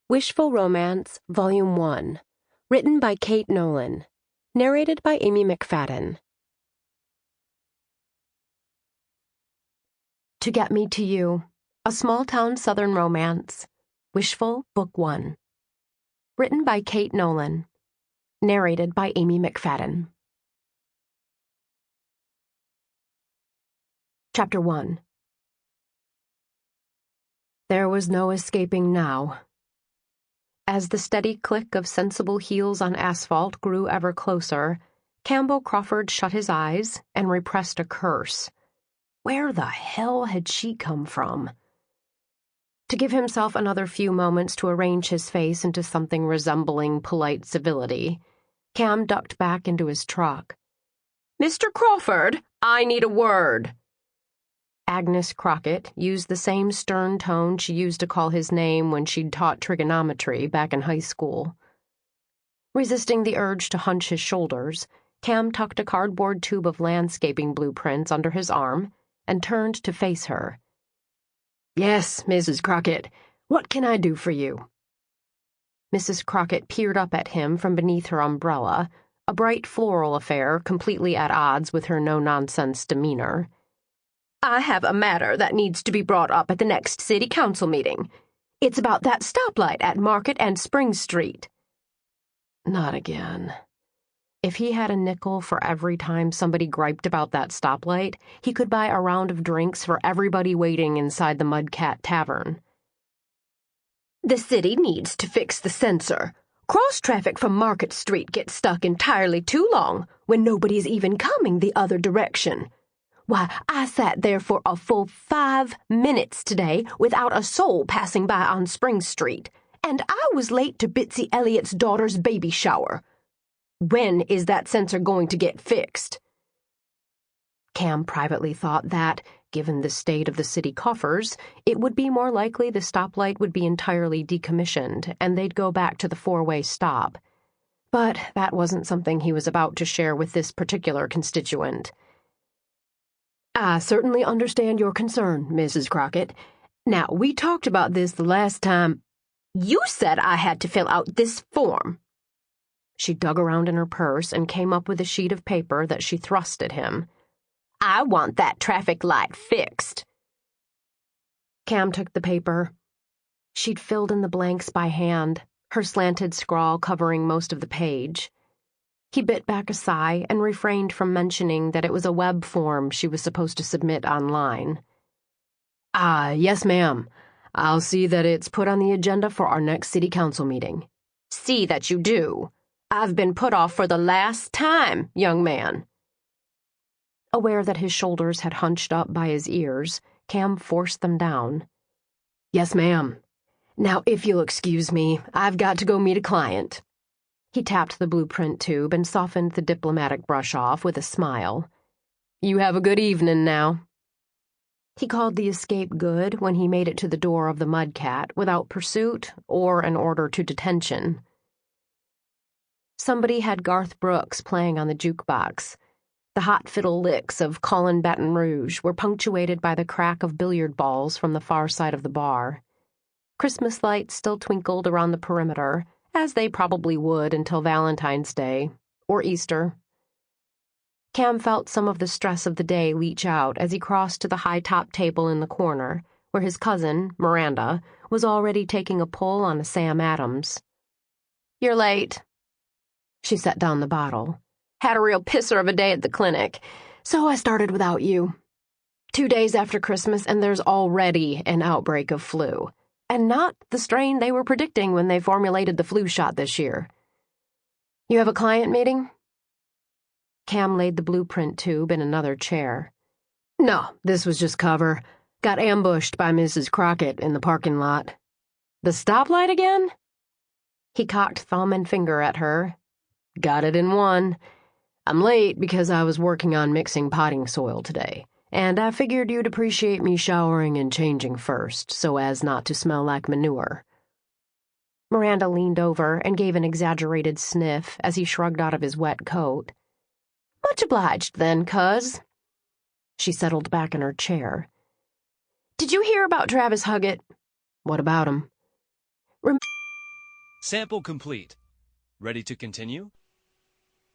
Wishful Romance, Volume 1. Written by Kait Nolan. Narrated by Mcfadden. To Get Me to You, A Small-Town Southern Romance. Wishful, Book 1. Written by Kait Nolan. Narrated by Mcfadden. Chapter 1. There was no escaping now. As the steady click of sensible heels on asphalt grew ever closer, Campbell Crawford shut his eyes and repressed a curse. Where the hell had she come from? To give himself another few moments to arrange his face into something resembling polite civility, Cam ducked back into his truck. "Mr. Crawford, I need a word." Agnes Crockett used the same stern tone she used to call his name when she'd taught trigonometry back in high school. Resisting the urge to hunch his shoulders, Cam tucked a cardboard tube of landscaping blueprints under his arm and turned to face her. "Yes, Mrs. Crockett, what can I do for you?" Mrs. Crockett peered up at him from beneath her umbrella, a bright floral affair completely at odds with her no-nonsense demeanor. "I have a matter that needs to be brought up at the next city council meeting. It's about that stoplight at Market and Spring Street." Not again. If he had a nickel for every time somebody griped about that stoplight, he could buy a round of drinks for everybody waiting inside the Mudcat Tavern. "The city needs to fix the sensor. Cross-traffic from Market Street gets stuck entirely too long when nobody's even coming the other direction. Why, I sat there for a full 5 minutes today without a soul passing by on Spring Street, and I was late to Bitsy Elliott's daughter's baby shower. When is that sensor going to get fixed?" Cam privately thought that, given the state of the city coffers, it would be more likely the stoplight would be entirely decommissioned and they'd go back to the four-way stop. But that wasn't something he was about to share with this particular constituent. "I certainly understand your concern, Mrs. Crockett. Now, we talked about this the last time." "You said I had to fill out this form." She dug around in her purse and came up with a sheet of paper that she thrust at him. "I want that traffic light fixed." Cam took the paper. She'd filled in the blanks by hand, her slanted scrawl covering most of the page. He bit back a sigh and refrained from mentioning that it was a web form she was supposed to submit online. Yes, ma'am. I'll see that it's put on the agenda for our next city council meeting." "See that you do. I've been put off for the last time, young man." Aware that his shoulders had hunched up by his ears, Cam forced them down. "Yes, ma'am. Now, if you'll excuse me, I've got to go meet a client." He tapped the blueprint tube and softened the diplomatic brush off with a smile. "You have a good evening now." He called the escape good when he made it to the door of the Mudcat without pursuit or an order to detention. Somebody had Garth Brooks playing on the jukebox. The hot fiddle licks of Colin Baton Rouge were punctuated by the crack of billiard balls from the far side of the bar. Christmas lights still twinkled around the perimeter, as they probably would until Valentine's Day, or Easter. Cam felt some of the stress of the day leach out as he crossed to the high-top table in the corner, where his cousin, Miranda, was already taking a pull on a Sam Adams. "You're late." She set down the bottle. "Had a real pisser of a day at the clinic, so I started without you. 2 days after Christmas, and there's already an outbreak of flu. And not the strain they were predicting when they formulated the flu shot this year. You have a client meeting?" Cam laid the blueprint tube in another chair. "No, this was just cover. Got ambushed by Mrs. Crockett in the parking lot." "The stoplight again?" He cocked thumb and finger at her. "Got it in one. I'm late because I was working on mixing potting soil today, and I figured you'd appreciate me showering and changing first, so as not to smell like manure." Miranda leaned over and gave an exaggerated sniff as he shrugged out of his wet coat. "Much obliged, then, cuz." She settled back in her chair. "Did you hear about Travis Huggett?" "What about him?" Sample complete. Ready to continue?